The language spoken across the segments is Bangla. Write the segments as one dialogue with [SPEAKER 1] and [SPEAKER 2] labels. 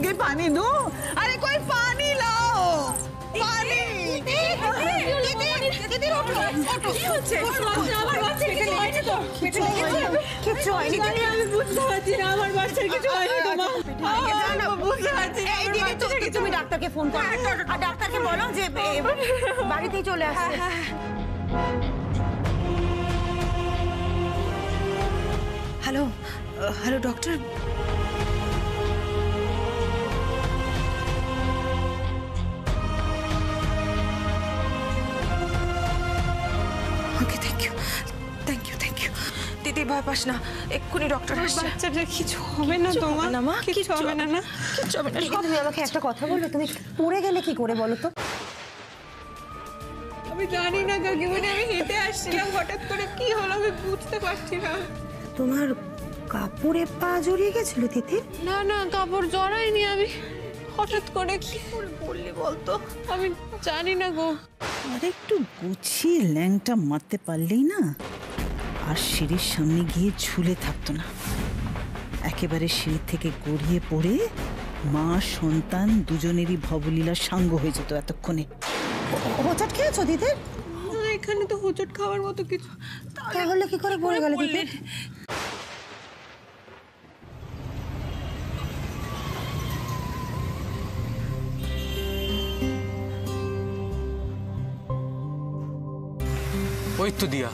[SPEAKER 1] गिर पानी दूं? अरे कोई पानी लाओ, पानी। কিচ্ছু হয়নি, আমি বুঝতে পারছি না আমার বাচ্চার কিছু হয়নি। তুমি ডাক্তারকে ফোন করো আর ডাক্তারকে বলো যে বাড়িতেই চলে আসবে।
[SPEAKER 2] Hello hello doctor, okay thank you thank you thank you. দিদি ভয় পাস না, এক্ষুনি ডক্টর আসছে।
[SPEAKER 3] বাচ্চাটা কিছু হবে না তোমার?
[SPEAKER 2] না মা,
[SPEAKER 3] কিছু হবে না। না
[SPEAKER 2] কিচ্ছু হবে না।
[SPEAKER 1] তুমি আমাকে একটা কথা বলো, তুমি পড়ে গেলে কি করে বলো তো?
[SPEAKER 3] আমি জানি না কাকিমণি, আমি হেঁটে আসছিলাম, হঠাৎ করে কি হলো আমি বুঝতে পারছি না।
[SPEAKER 1] তোমার কাপড়ে পা জড়িয়ে গেছিল তিতির?
[SPEAKER 3] না না, কাপড় জড়াইনি, আমি হঠাৎ করে কি করে বললি বলতো, আমি জানি না গো।
[SPEAKER 4] আর একটু গুছিয়ে ল্যাংটা মারতে পারলেই না আর সিঁড়ির সামনে গিয়ে ঝুলে থাকতো না। একেবারে সিঁড়ি থেকে গড়িয়ে পড়ে মা সন্তান দুজনেরই ভবলীলার সাঙ্গ হয়ে যেত এতক্ষণে।
[SPEAKER 1] হোঁচট খেয়েছো দিদির?
[SPEAKER 3] এখানে তো হোঁচট খাওয়ার মতো কিছু।
[SPEAKER 1] তাহলে কি করে পড়ে গেলে দিদির?
[SPEAKER 5] ওই তো দিয়া।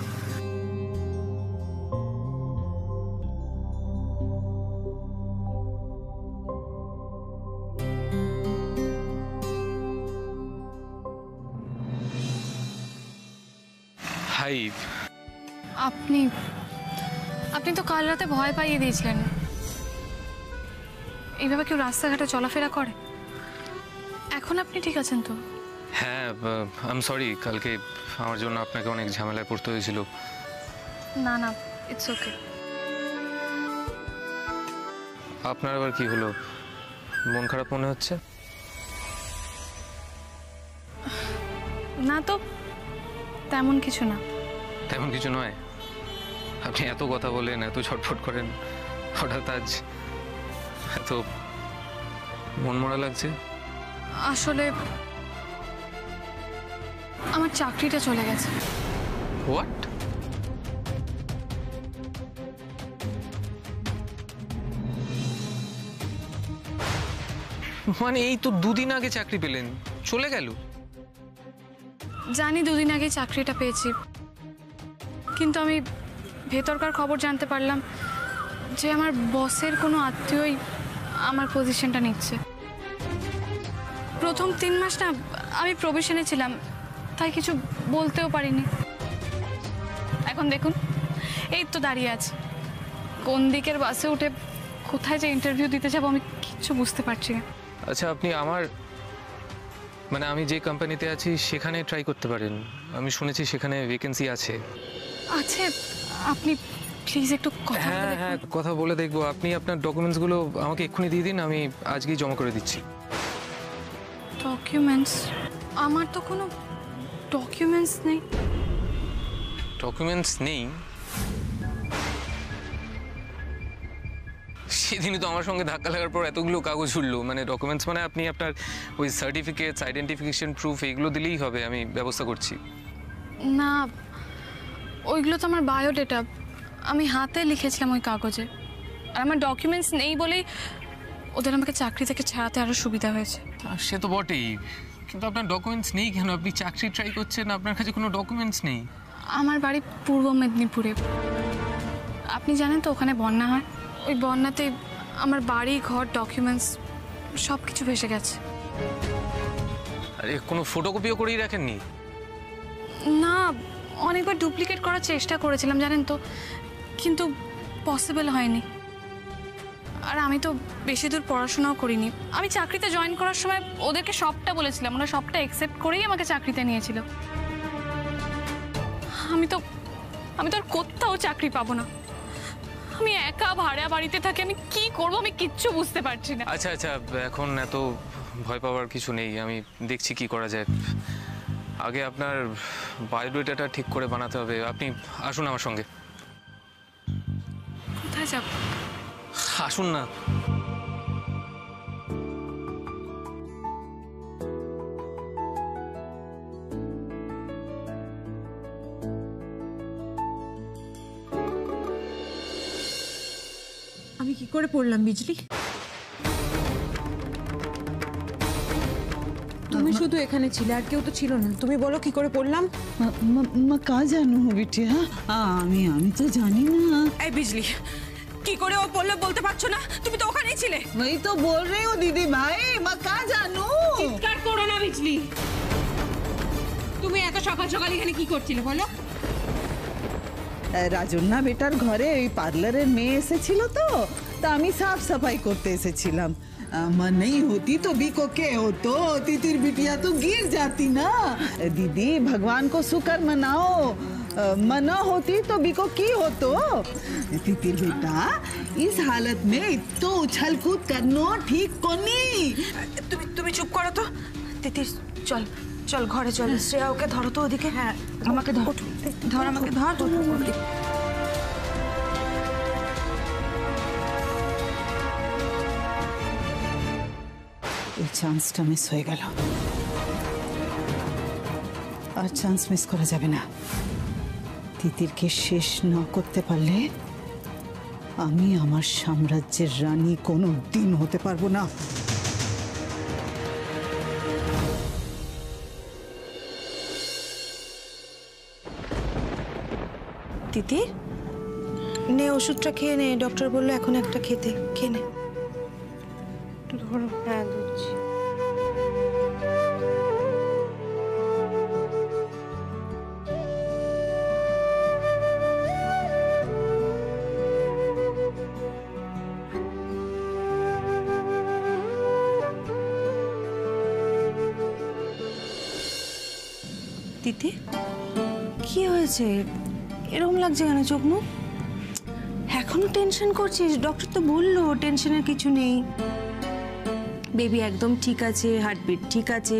[SPEAKER 5] হাই।
[SPEAKER 6] আপনি আপনি তো কাল রাতে ভয় পাইয়ে দিয়েছিলেন। এইভাবে কেউ রাস্তাঘাটে চলাফেরা করে? এখন আপনি ঠিক আছেন তো?
[SPEAKER 5] হ্যাঁ, আই এম সরি, কালকে আমার জন্য আপনাকে অনেক ঝামেলায় পড়তে হয়েছিল।
[SPEAKER 6] না না, ইটস ওকে।
[SPEAKER 5] আপনার আবার কি হলো, মন খারাপ মনে হচ্ছে?
[SPEAKER 6] না তো, তেমন কিছু না।
[SPEAKER 5] তেমন কিছু নয়? আপনি এত কথা বলেন, এত ছটফট করেন, হঠাৎ আজ এত মন মরা লাগছে?
[SPEAKER 6] আসলে আমার চাকরিটা চলে গেছে।
[SPEAKER 5] হোয়াট? মানে এই তো দুদিন আগে চাকরি পেলেন, চলে গেল?
[SPEAKER 6] জানি দুদিন আগে চাকরিটা পেয়েছি, কিন্তু আমি ভেতরকার খবর জানতে পারলাম যে আমার বসের কোনো আত্মীয়ই আমার পজিশনটা নিচ্ছে। প্রথম 3 মাস না আমি প্রবেশনে ছিলাম, তাই কিছু বলতেও পারিনি। এখন দেখুন এই তো দাঁড়িয়ে আছে, কোন দিকের বাসে উঠে কোথায় যে ইন্টারভিউ দিতে যাবো আমি কিচ্ছু বুঝতে পারছি না।
[SPEAKER 5] আচ্ছা, আপনি আমার মানে আমি যে কোম্পানিতে আছি সেখানে ট্রাই করতে পারেন। আমি শুনেছি সেখানে ভ্যাকেন্সি আছে।
[SPEAKER 6] আছে? আপনি প্লিজ একটু কথা বলে
[SPEAKER 5] হ্যাঁ হ্যাঁ, কথা বলে দেখবো। আপনি আপনার ডকুমেন্টসগুলো আমাকে এক্ষুনি দিয়ে দিন, আমি আজকেই জমা করে দিচ্ছি।
[SPEAKER 6] ডকুমেন্টস? আমার তো কোনো ডকুমেন্টস নেই।
[SPEAKER 5] ডকুমেন্টস নেই? সেদিনই তো আমার সঙ্গে ধাক্কা লাগার পর এতগুলো কাগজ উঠলো। মানে ডকুমেন্টস মানে আপনি আপনার ওই সার্টিফিকেটস, আইডেন্টিফিকেশন প্রুফ এগুলো দিলেই হবে, আমি ব্যবস্থা করছি।
[SPEAKER 6] না, ওইগুলো তো আমার বায়োডেটা, আমি হাতে লিখেছিলাম ওই কাগজে। আর আমার ডকুমেন্টস নেই বলেই ওদের আমাকে চাকরি থেকে ছাড়াতে আরও সুবিধা হয়েছে।
[SPEAKER 5] সে তো বটেই, কিন্তু আপনার ডকুমেন্টস নেই কেন? আপনি চাকরি ট্রাই করছেন, আপনার কাছে কোনো ডকুমেন্টস নেই?
[SPEAKER 6] আমার বাড়ি পূর্ব মেদিনীপুরে। আপনি জানেন তো ওখানে বন্যা হয়। ওই বন্যাতে আমার বাড়ি, ঘর, ডকুমেন্টস সব কিছু ভেসে গেছে।
[SPEAKER 5] আরে কোনো ফটোকপিও করেই রাখেননি?
[SPEAKER 6] না, অনেকবার ডুপ্লিকেট করার চেষ্টা করেছিলাম জানেন তো, কিন্তু পসিবল হয়নি। আর আমি তো বেশি দূর পড়াশোনাও করিনি। আমি চাকরিতে জয়েন করার সময় ওদেরকে সবটা বলেছিলাম, ওরা সবটা অ্যাকসেপ্ট করেই আমাকে চাকরিতে নিয়েছিল। আমি তো আর কোথাও চাকরি পাবো না। আমি একা ভাড়া বাড়িতে থাকি, আমি কি করবো আমি কিচ্ছু বুঝতে পারছি না।
[SPEAKER 5] আচ্ছা আচ্ছা, এখন এত ভয় পাওয়ার কিছু নেই, আমি দেখছি কি করা যায়। আগে আপনার বায়োডেটাটা ঠিক করে বানাতে হবে। আপনি আসুন আমার সঙ্গে।
[SPEAKER 6] কোথায় যাব?
[SPEAKER 5] আসুন না।
[SPEAKER 2] পড়লাম বিজলি? তুমি শুধু এখানে ছিলে, আর কেউ তো ছিল না। তুমি বলো কি করে পড়লাম?
[SPEAKER 4] मैं कहा जानू बिटिया, আমি তো জানি না।
[SPEAKER 2] এই বিজলি, কি করে ও পড়লো বলতে পারছো না? তুমি তো ওখানেই ছিলে।
[SPEAKER 4] वही तो बोल रही हूँ दीदी भाई, मैं कहा जानू।
[SPEAKER 2] চিৎকার করো না বিজলি। তুমি এত সকাল সকাল এখানে কি করছিলে বলো?
[SPEAKER 4] রাজন্না বেটার ঘরে ওই পার্লারের মেয়ে এসেছিল তো, তা আমি সাফ সাফাই করতে এসেছিলাম। मैं नहीं होती तो बीको के हो तो तितिर बिटिया तो गिर जाती ना। दीदी भगवान को शुक्र मनाओ, मना होती तो बीको की हो तो। तितिर बेटा इस हालत में तो उछल कूद करना ठीक कोनी।
[SPEAKER 2] তুমি চুপ করো তো। তিতির চল চল ঘরে চল। শ্রেয়া ওকে ধরো তো ওদিকে। হ্যাঁ আমাকে ধর, ধর আমাকে ধর।
[SPEAKER 4] এই চান্সটা মিস হয়ে গেল, আর চান্স মিস করা যাবে না। তিতিরকে শেষ না করতে পারলে আমি আমার সাম্রাজ্যের রানী কোনো দিন হতে পারবো না।
[SPEAKER 2] তিতির নে ওষুধটা খেয়ে নে, ডক্টর বললো এখন একটা খেতে। খেয়ে নে। ধরো। হ্যাঁ দিচ্ছি। তিতি কি হয়েছে? এরকম লাগছে কেন চোখ মুখ? এখনো টেনশন করছিস? ডক্টর তো বললো টেনশনের কিছু নেই, বেবি একদম ঠিক আছে, হার্টবিট ঠিক আছে,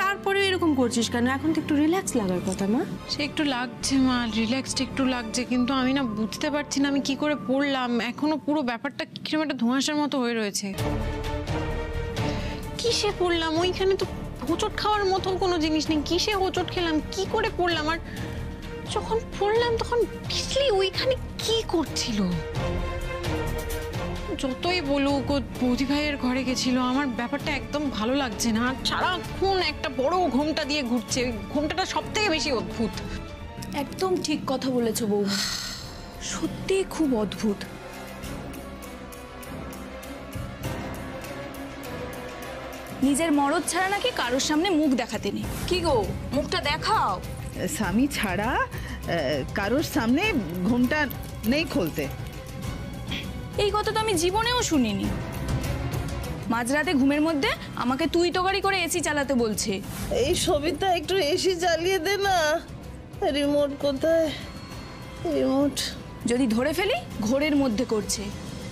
[SPEAKER 2] তারপরে এরকম করছিস কেন? এখন তো একটু রিল্যাক্স লাগার কথা মা।
[SPEAKER 3] সে একটু লাগছে মা, রিল্যাক্সড একটু লাগছে, কিন্তু আমি না বুঝতে পারছি না আমি কি করে পড়লাম। এখনো পুরো ব্যাপারটা কিরকম একটা ধোঁয়াশার মতো হয়ে রয়েছে। কিসে পড়লাম? ওইখানে তো হোঁচট খাওয়ার মতন কোনো জিনিস নেই। কিসে হোঁচট খেলাম? কি করে পড়লাম? আর যখন পড়লাম তখন বিজলি ওইখানে কি করছিল? যতই বলুক ও বৌদি ভাইয়ের ঘরে গেছিল, আমার ব্যাপারটা একদম ভালো লাগছে না। আর সারাক্ষণ একটা বড় ঘোমটা দিয়ে ঘুরছে, ওই ঘোমটাটা সব থেকে বেশি অদ্ভুত।
[SPEAKER 6] একদম ঠিক কথা বলেছো বউ, সত্যি খুব অদ্ভুত। নিজের মরদ ছাড়া নাকি কারোর সামনে মুখ দেখাতে নেই। কি গো, মুখটা দেখাও।
[SPEAKER 4] স্বামী ছাড়া কারোর সামনে ঘোমটা নেই খুলতে।
[SPEAKER 6] এই কথা তো আমি জীবনেও শুনিনি। মাঝরাতে ঘুমের মধ্যে আমাকে তুই তোকারি করে এসি চালাতে বলছে।
[SPEAKER 7] এই সবিতা একটু এসি চালিয়ে দে না। রিমোট কোথায়? রিমোট
[SPEAKER 6] যদি ধরে ফেলি ঘোরের মধ্যে করছে,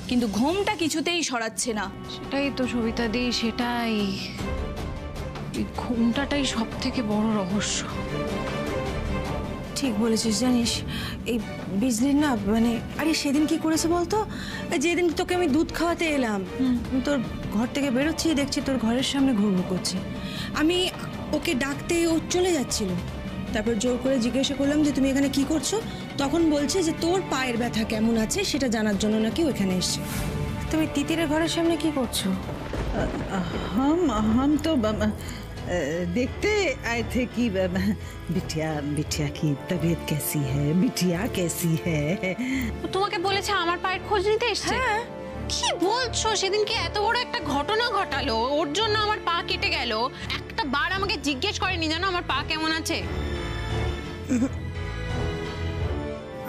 [SPEAKER 6] কিন্তু ঘুমটা কিছুতেই সরাচ্ছে না।
[SPEAKER 3] সেটাই তো সবিতা দি, সেটাই। এই ঘোমটাটাই সব থেকে বড় রহস্য।
[SPEAKER 2] ঠিক বলেছিস। জানিস এই বিজলির না মানে, আরে সেদিন কি করেছে বলতো? যেদিন তোকে আমি দুধ খাওয়াতে এলাম, আমি তোর ঘর থেকে বেরোচ্ছি, দেখছি তোর ঘরের সামনে ঘুরঘুর করছে। আমি ওকে ডাকতে ও চলে যাচ্ছিল, তারপর জোর করে জিজ্ঞাসা করলাম যে তুমি এখানে কি করছো? তখন বলছে যে তোর পায়ের ব্যথা কেমন আছে সেটা জানার জন্য নাকি ওখানে এসছে। তুমি তিতিরের ঘরের সামনে কি করছো?
[SPEAKER 4] हम तो देखते आए थे कि बिटिया की तबीयत कैसी है, बिटिया कैसी है।
[SPEAKER 3] তোমাকে বলেছে আমার পায়ের খোঁজ নিতে এসেছে? কি বলছো? সেদিনকে এত বড় একটা ঘটনা ঘটালো, ওর জন্য আমার পা কেটে গেল, একটা বার আমাকে জিজ্ঞেস করেনি জানো আমার পা কেমন আছে।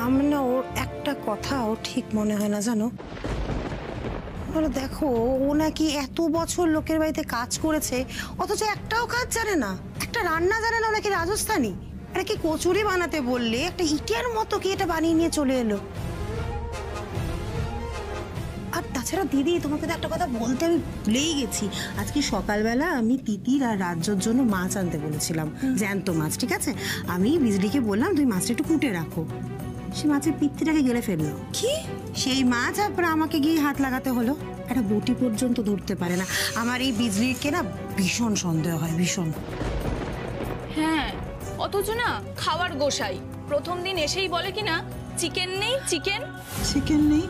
[SPEAKER 2] আমার না ওর একটা কথাও ঠিক মনে হয় না জানো। বলো দেখো, ও নাকি এত বছর লোকের বাড়িতে কাজ করেছে, অথচ একটাও কাজ জানে না, একটা রান্না জানে না। নাকি রাজস্থানী আরে কি কচুরি বানাতে বললে একটা ইটের মতো কি এটা বানিয়ে নিয়ে চলে এলো। আর তাছাড়া দিদি, তোমাকে তো একটা কথা বলতে আমি ভুলেই গেছি। আজকে সকালবেলা আমি তিতির আর রাজ্যর জন্য মাছ আনতে বলেছিলাম, জ্যান্ত মাছ, ঠিক আছে? আমি বিজলিকে বললাম তুমি মাছটা একটু কুটে রাখো। সে মাছের পিত্তিটাকে গেলে ফেললো। কি সেই মাছ? তারপরে আমাকে গিয়ে হাত লাগাতে হলো। একটা বটি পর্যন্ত ধরতে পারে না। আমার এই বিজলিকে না ভীষণ সন্দেহ হয়, ভীষণ।
[SPEAKER 6] হ্যাঁ, অথচ না খাওয়ার গোসাই। প্রথম দিন এসেই বলে কি না চিকেন নেই, চিকেন
[SPEAKER 4] চিকেন নেই?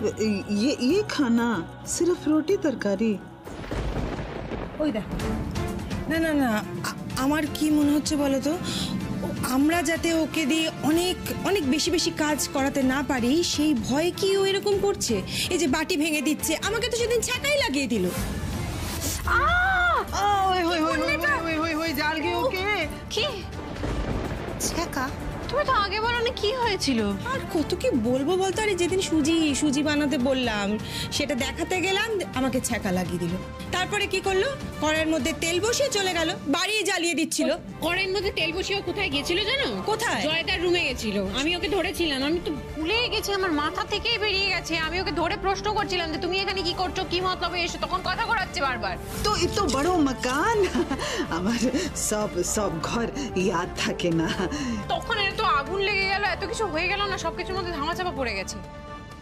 [SPEAKER 4] ये खाना सिर्फ रोटी तरकारी।
[SPEAKER 1] ওই দেখো
[SPEAKER 2] না না না, আমার কি মনে হচ্ছে বলো তো, আমরা যাতে ওকে দিয়ে অনেক অনেক বেশি বেশি কাজ করাতে না পারি সেই ভয়ে কি ও এরকম করছে। এই যে বাটি ভেঙে দিচ্ছে, আমাকে তো সেদিন ছাকাই লাগিয়ে দিল।
[SPEAKER 4] জাল গিয়ে ওকে
[SPEAKER 3] কি
[SPEAKER 1] ছেকা
[SPEAKER 3] তুমি তো আগে বলো না কি হয়েছিল?
[SPEAKER 2] আর কত কি বলবো বলতো, আরে যেদিন সুজি বানাতে বললাম সেটা দেখাতে গেলাম, আমাকে ছ্যাঁকা লাগিয়ে দিল। তারপরে কি করলো, কড়াইয়ের মধ্যে তেল বসিয়ে চলে গেল, বাড়ি জ্বালিয়ে দিচ্ছিল।
[SPEAKER 3] কড়াইয়ের মধ্যে তেল বসিয়ে কোথায় গেছিল জানো?
[SPEAKER 2] কোথায়?
[SPEAKER 3] জয়দার রুমে গেছিল। আমি ওকে ধরেছিলাম, আমি তো ভুলেই গেছি, আমার মাথা থেকেই বেরিয়ে গেছে। আমি ওকে ধরে প্রশ্ন করছিলাম যে তুমি এখানে কি করছো, কি মতলবে এসে, তখন কথা ঘোরাচ্ছে বারবার।
[SPEAKER 4] তো এত বড় মকান আমার সব ঘর ইয়াদ থাকে না।
[SPEAKER 3] তখন এত আগুন লেগে গেল, এত কিছু হয়ে গেল না, সবকিছুর মধ্যে ধামাচাপা পড়ে গেছে।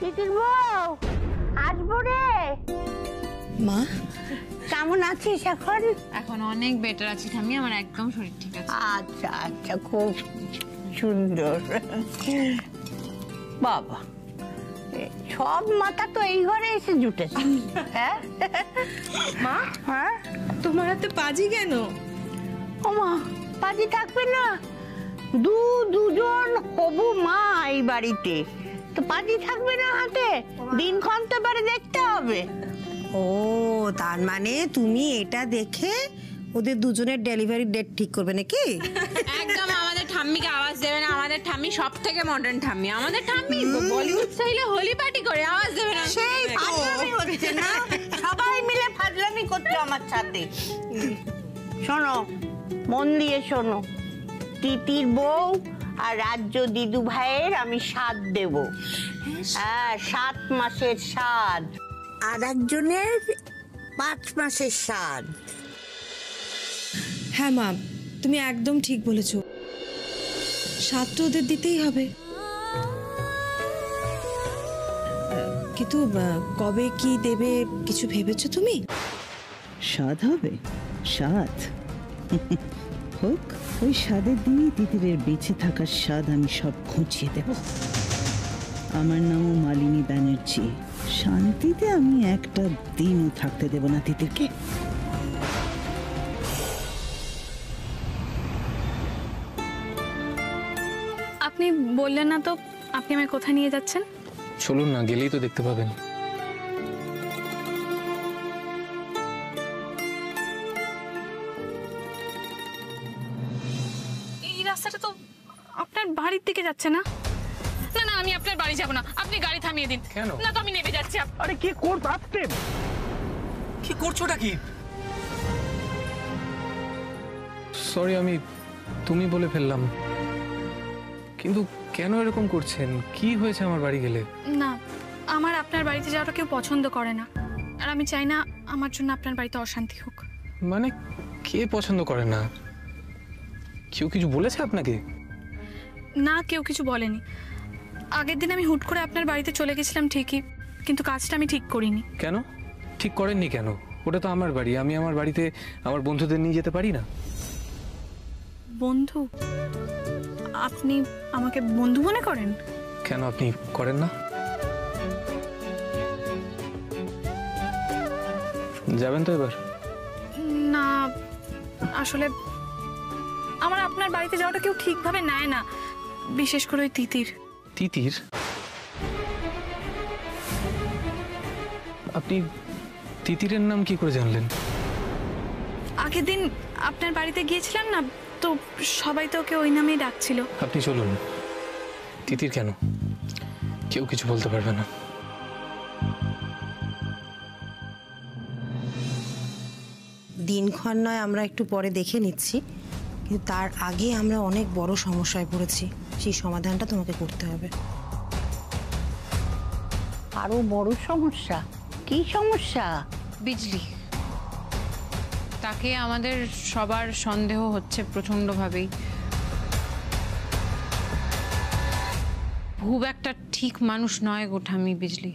[SPEAKER 1] তিতির বউ আসবো রে।
[SPEAKER 2] মা
[SPEAKER 1] কেমন আছিস এখন?
[SPEAKER 3] এখন অনেক বেটার আছি ঠাম্মি, আমার একদম শরীর ঠিক আছে।
[SPEAKER 1] আচ্ছা আচ্ছা, খুব সুন্দর। বাবা, সব মাথা তো এই ঘরে এসে জুটেছে। হ্যাঁ
[SPEAKER 2] মা,
[SPEAKER 1] হ্যাঁ,
[SPEAKER 2] তোমার হাতে পাজি কেন?
[SPEAKER 1] ও মা, পাজি থাকবে না? দুজন হবু মা এই বাড়িতে, তো পাজি থাকবে না হাতে? দিনক্ষণ তো এবারে দেখতে হবে।
[SPEAKER 2] ও, তার মানে তুমি এটা দেখে ওদের দুজনের ডেলিভারি ডেট ঠিক করবে নাকি?
[SPEAKER 3] একদম আমাদের ঠাম্মিকে আওয়াজ দেবে না। আমাদের ঠাম্মি সব থেকে মডার্ন ঠাম্মি। আমাদের ঠাম্মি বলিউড স্টাইলে হোলি পার্টি করে, আওয়াজ দেবে না।
[SPEAKER 1] সেই ফাজলামি হচ্ছে না, সবাই মিলে ফাজলামি করছো আমার সাথে। শোনো, মন দিয়ে শোনো, তিতির বউ আর রাজ্য দিদু ভাইয়ের আমি সাধ দেব। হ্যাঁ, 7 মাসের সাধ, আর একজনের 5 মাসের সাধ।
[SPEAKER 2] হ্যাঁ মা, তুমি একদম ঠিক বলেছো, সাতটা ওদের দিতেই হবে। কিন্তু কবে কি দেবে কিছু ভেবেছো তুমি?
[SPEAKER 4] স্বাদ হবে, স্বাদ হোক, ওই স্বাদের দিনই তিতিরের বেঁচে থাকার স্বাদ আমি সব ঘুচিয়ে দেব। আমার নামও মালিনী ব্যানার্জি। শান্তিতে আমি একটা দিনও থাকতে দেব না তিতিরকে।
[SPEAKER 6] আপনি বললেন না তো আপনি আমায় কোথায় নিয়ে যাচ্ছেন?
[SPEAKER 5] চলুন না, গেলেই তো দেখতে পাবেন।
[SPEAKER 6] এই রাস্তাটা তো আপনার বাড়ির দিকে যাচ্ছে না? না না, আমি আপনার বাড়ি যাব না, আপনি গাড়ি থামিয়ে দিন।
[SPEAKER 5] কেন?
[SPEAKER 6] না তো আমি নেমে যাচ্ছি।
[SPEAKER 8] আরে কি কি করছোটা কি?
[SPEAKER 5] সরি, আমি তুমি বলে ফেললাম। কিন্তু কেন এরকম করছেন? কি হয়েছে আমার বাড়ি গেলে?
[SPEAKER 6] না, আমার আপনার বাড়িতে যাওয়াটা কেউ পছন্দ করে না, আর আমি চাই না আমার জন্য আপনার বাড়িতে অশান্তি হোক।
[SPEAKER 5] মানে কে পছন্দ করে না? কেউ কিছু বলেছে আপনাকে?
[SPEAKER 6] না, কেউ কিছু বলেনি। আগের দিন আমি হুট করে আপনার বাড়িতে চলে গেছিলাম ঠিকই, কিন্তু কাজটা আমি ঠিক করিনি।
[SPEAKER 5] কেন ঠিক করেননি? কেন? ওটা তো আমার বাড়ি, আমি আমার বাড়িতে আমার বন্ধুদের নিয়ে যেতে পারি না?
[SPEAKER 6] বন্ধু? আপনি আমাকে বন্ধু মনে করেন?
[SPEAKER 5] কেন আপনি করেন না? যাবেন তো এবার?
[SPEAKER 6] না, আসলে আমার আপনার বাড়িতে যাওয়াটা কেউ ঠিকভাবে নেয় না, বিশেষ করে ওই তিতির।
[SPEAKER 5] তিতির? আপনি তিতিরের নাম কি করে জানলেন?
[SPEAKER 6] আগের দিন আপনার বাড়িতে গিয়েছিলাম না, তো সবাই তো ওকে ওই নামেই ডাকছিল।
[SPEAKER 5] আপনি চলুন। তিতির কেন? কেউ কিছু বলতে পারবে না।
[SPEAKER 2] দিনক্ষণ নয় আমরা একটু পরে দেখে নিচ্ছি, কিন্তু তার আগে আমরা অনেক বড় সমস্যায় পড়েছি, সেই সমাধানটা তোমাকে করতে হবে।
[SPEAKER 1] আরো বড় সমস্যা? কি সমস্যা?
[SPEAKER 3] বিজলি, তাকে আমাদের সবার সন্দেহ হচ্ছে প্রচন্ডভাবেই। খুব একটা ঠিক মানুষ নয় গো ঠাম্মি বিজলি।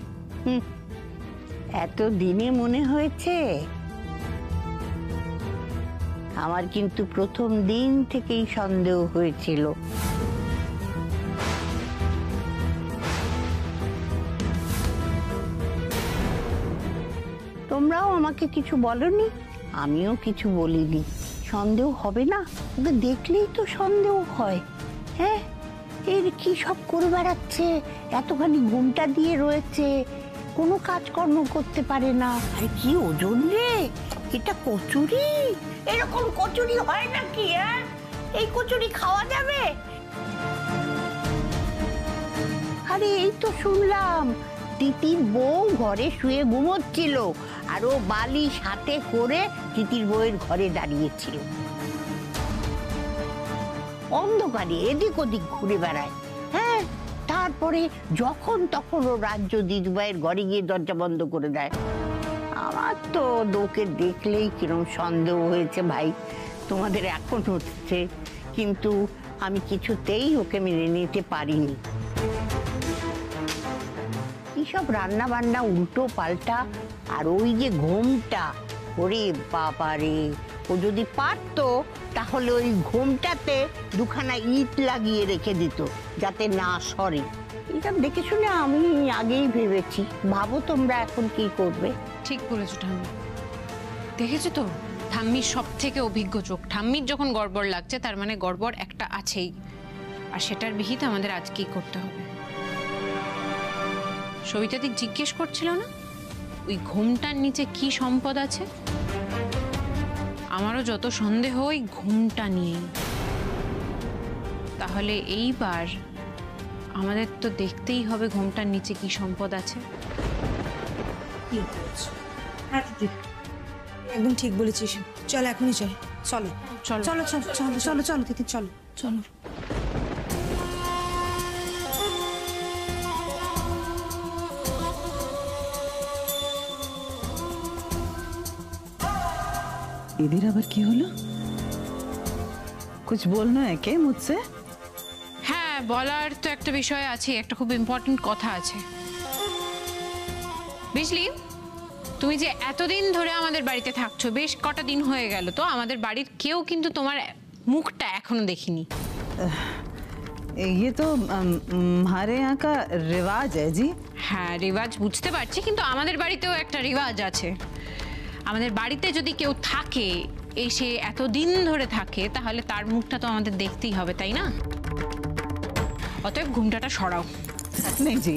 [SPEAKER 1] এত দিনে মনে হয়েছে? আমার কিন্তু প্রথম দিন থেকেই সন্দেহ হয়েছিল। তোমরাও আমাকে কিছু বলনি, আমিও কিছু বলিনি। সন্দেহ হবে না? ওকে দেখলেই তো সন্দেহ হয়। হ্যাঁ, এর কি সব করে বেড়াচ্ছে, এতখানি ঘুমটা দিয়ে রয়েছে, কোনো কাজকর্ম করতে পারে না। আরে কি ওজন রে, এটা কচুরি? এরকম কচুরি হয় নাকি? হ্যাঁ, এই কচুরি খাওয়া যাবে? আরে এই তো শুনলাম তিতির বউ ঘরে শুয়ে ঘুমোচ্ছিল, আর ও বালিশ হাতে করে তিতির বউয়ের ঘরে দাঁড়িয়েছিল। অন্ধকারে এদিক ওদিক ঘুরে বেড়ায়। হ্যাঁ, তারপরে যখন তখন ও রাজ্য দিদুভাইয়ের ঘরে গিয়ে দরজা বন্ধ করে দেয়। আমার তো ওকে দেখলেই কিরম সন্দেহ হয়েছে ভাই। তোমাদের এখন হচ্ছে, কিন্তু আমি কিছুতেই ওকে মেনে নিতে পারিনি। এইসব রান্না বান্না উল্টো পাল্টা, আর ওই যে ঘুমটা, ওরে বাবা রে, ও যদি পারতো তাহলে ওই ঘুমটাতে দুখানা ইট লাগিয়ে রেখে দিত যাতে না সরে। এটা দেখে শুনে আমি আগেই ভেবেছি। ভাবো তোমরা এখন কি করবে?
[SPEAKER 3] ঠিক বলেছো ঠাম্মি। দেখেছো তো ঠাম্মির সব থেকে অভিজ্ঞ চোখ। ঠাম্মির যখন গড়বড় লাগছে তার মানে গড়বড় একটা আছেই, আর সেটার বিহিত আমাদের আজকেই করতে হবে। সবিতাদি জিজ্ঞেস করছিল না ওই ঘুমটার নিচে কি সম্পদ আছে? আমারও যত সন্দেহ ওই ঘুমটা নিয়ে। তাহলে এইবার আমাদের তো দেখতেই হবে ঘুমটার নিচে কি সম্পদ আছে।
[SPEAKER 2] একদম ঠিক বলেছিস। চল এখনই চল, চলো
[SPEAKER 3] চলো।
[SPEAKER 2] চলো চলো চলো চলো চলো তিথি, চলো চলো।
[SPEAKER 4] এদের আবার কি হলো? कुछ बोलना है क्या मुझसे?
[SPEAKER 3] হ্যাঁ, বলার তো একটা বিষয় আছে, একটা খুব ইম্পর্টেন্ট কথা আছে। বুঝলি, তুমি যে এতদিন ধরে আমাদের বাড়িতে থাকছো, বেশ কটা দিন হয়ে গেল, তো আমাদের বাড়ির কেউ কিন্তু তোমার মুখটা এখনো দেখিনি।
[SPEAKER 4] ये तो हमारे यहाँ का रिवाज है जी।
[SPEAKER 3] হ্যাঁ, রিওয়াজ বুঝতে পারছি, কিন্তু আমাদের বাড়িতেও একটা রিওয়াজ আছে। আমাদের বাড়িতে যদি কেউ থাকে, এসে এতদিন ধরে থাকে, তাহলে তার মুখটা তো আমাদের দেখতেই হবে, তাই না? অতএব ঘুমটাটা সরাও।
[SPEAKER 4] नहीं जी,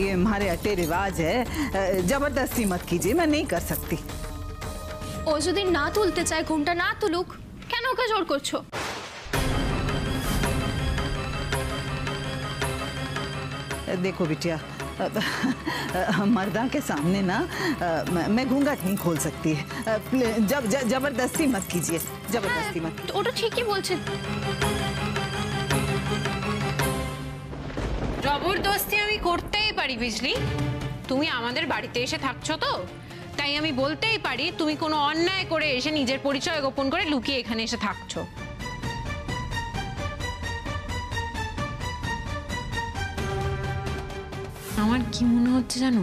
[SPEAKER 4] ये हमारे अट्टे रिवाज है, जबरदस्ती मत कीजिए, मैं नहीं कर सकती।
[SPEAKER 6] ও যদি না তুলতে চায় ঘুমটা না তুলুক, কেন ওকে জোর করছো?
[SPEAKER 4] देखो बिटिया, मर्दा के सामने ना मैं घूंघट नहीं खोल सकती है। जबरदस्ती मत कीजिए, जबरदस्ती मत।
[SPEAKER 6] তো ওটা ঠিকই বলছে।
[SPEAKER 3] জবরদস্তি আমি করতেই পারি বুঝলি। তুমি আমাদের বাড়িতে এসে থাকছো তো, তাই আমি বলতেই পারি তুমি কোনো অন্যায় করে এসে নিজের পরিচয় গোপন করে লুকিয়ে এখানে এসে থাকছো। আমার কি মনে হচ্ছে জানো,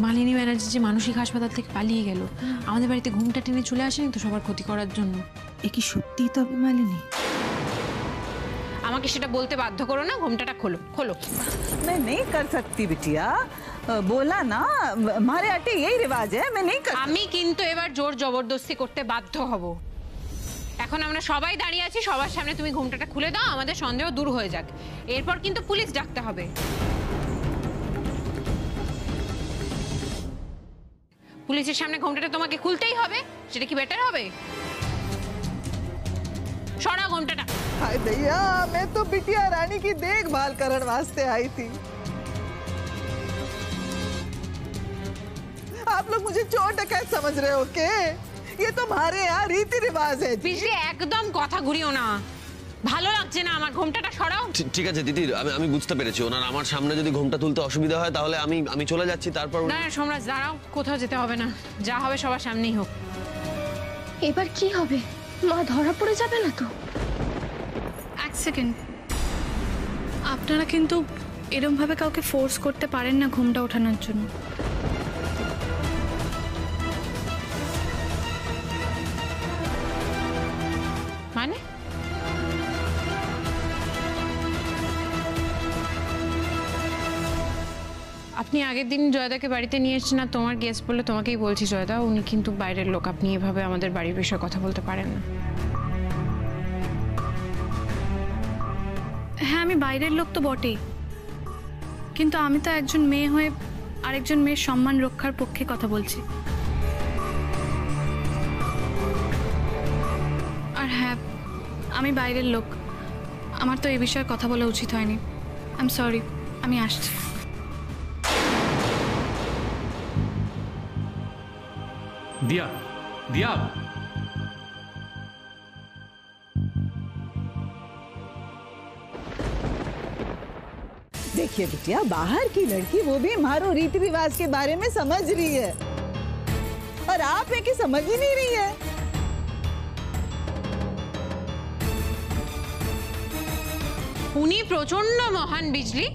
[SPEAKER 3] মালিনী ব্যানার্জি যে মানসিক হাসপাতাল থেকে পালিয়ে গেল, আমাদের বাড়িতে ঘুমটা টেনে চলে আসেনি তো সবার ক্ষতি করার জন্য।
[SPEAKER 2] এ কি সত্যি তবে মালিনী?
[SPEAKER 3] আমাকে সেটা বলতে বাধ্য করো না। ঘুমটাটা খোলো, খোলো।
[SPEAKER 4] मैं नहीं कर सकती बिटिया, बोला ना हमारे अट्टे यही रिवाज है, मैं नहीं कर।
[SPEAKER 3] আমি কিন্তু এবার জোর জবরদস্তি করতে বাধ্য হব। এখন আমরা সবাই দাঁড়িয়ে আছি, সবার সামনে তুমি ঘুমটাটা খুলে দাও, আমাদের সন্দেহ দূর হয়ে যাক। এরপর কিন্তু পুলিশ ডাকতে হবে। পুলিশের সামনে ঘুমটাটা তোমাকে খুলতেই হবে, সেটা কি বেটার হবে? সরা ঘুমটাটা।
[SPEAKER 8] हाय दैया, मैं तो बिटिया रानी की देखभाल करने वास्ते आई थी। आप लोग मुझे चोर डकैत समझ रहे हो के? ये तो हमारे यहाँ रीति रिवाज है।
[SPEAKER 3] বিজলি একদম কথা ঘুরিও না, ভালো লাগছে না আমার। ঘুমটাটা সরাও।
[SPEAKER 9] ঠিক আছে দিদি, আমি বুঝতে পেরেছি। ওনার আমার সামনে যদি ঘুমটা তুলতে অসুবিধা হয় তাহলে আমি চলে যাচ্ছি, তারপর।
[SPEAKER 3] না সোমরাজ, দাঁড়াও, কোথাও যেতে হবে না, যা হবে সবার সামনেই হোক।
[SPEAKER 6] এবার কি হবে? মা ধরা পড়ে যাবে না তো? এক সেকেন্ড, আপনারা কিন্তু এরকম ভাবে কাউকে ফোর্স করতে পারেন না ঘুমটা ওঠানোর জন্য।
[SPEAKER 3] মানে আপনি আগের দিন জয়দাকে বাড়িতে নিয়ে এসেছেন না, তোমার গেস্ট বলে তোমাকেই বলছি জয়দা, উনি কিন্তু বাইরের লোক, আপনি এভাবে আমাদের বাড়ির বিষয়ে কথা বলতে পারেন না।
[SPEAKER 6] হ্যাঁ আমি বাইরের লোক তো বটেই, কিন্তু আমি তো একজন মেয়ে হয়ে আরেকজন মেয়ের সম্মান রক্ষার পক্ষে কথা বলছি। আর হ্যাঁ আমি বাইরের লোক, আমার তো এই বিষয়ে কথা বলা উচিত হয়নি। আই এম সরি, আমি আসছি।
[SPEAKER 10] दिया दिया
[SPEAKER 8] देखिए बिटिया, बाहर की लड़की वो भी मारो रीति रिवाज के बारे में समझ रही है और आप है कि समझ ही नहीं रही है।
[SPEAKER 3] উনি প্রচন্ড মহান বিজলি,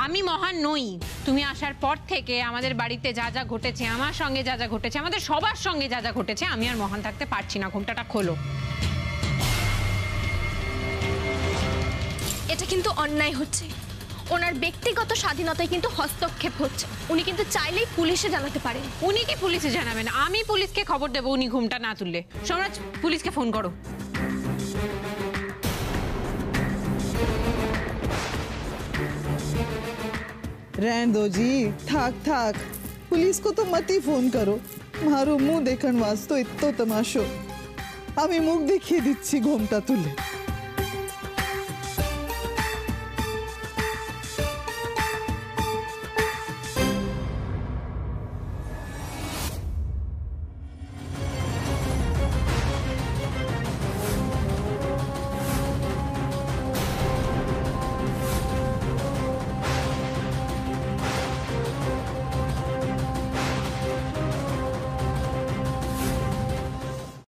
[SPEAKER 3] আমি মহান নই। তুমি আসার পর থেকে আমাদের বাড়িতে যা যা ঘটেছে, আমার সঙ্গে যা যা ঘটেছে, আমাদের সবার সঙ্গে যা যা ঘটেছে, আমি আর মহান থাকতে পারছি না। ঘোমটাটা খোলো।
[SPEAKER 11] এটা কিন্তু অন্যায় হচ্ছে, ওনার ব্যক্তিগত স্বাধীনতায় কিন্তু হস্তক্ষেপ হচ্ছে। উনি কিন্তু চাইলেই পুলিশে জানাতে পারেন।
[SPEAKER 3] উনি কি পুলিশে জানাবেন? আমি পুলিশকে খবর দেবো উনি ঘুমটা না তুললে। সম্রাট, পুলিশকে ফোন করো।
[SPEAKER 8] रहने दो जी, थाक थाक, पुलिस को तो मत ही फोन करो। मारो मुंह देखण वास्तो इत्तो तमाशो। আমি মুখ দেখিয়ে দিচ্ছি ঘোমটা তুলে।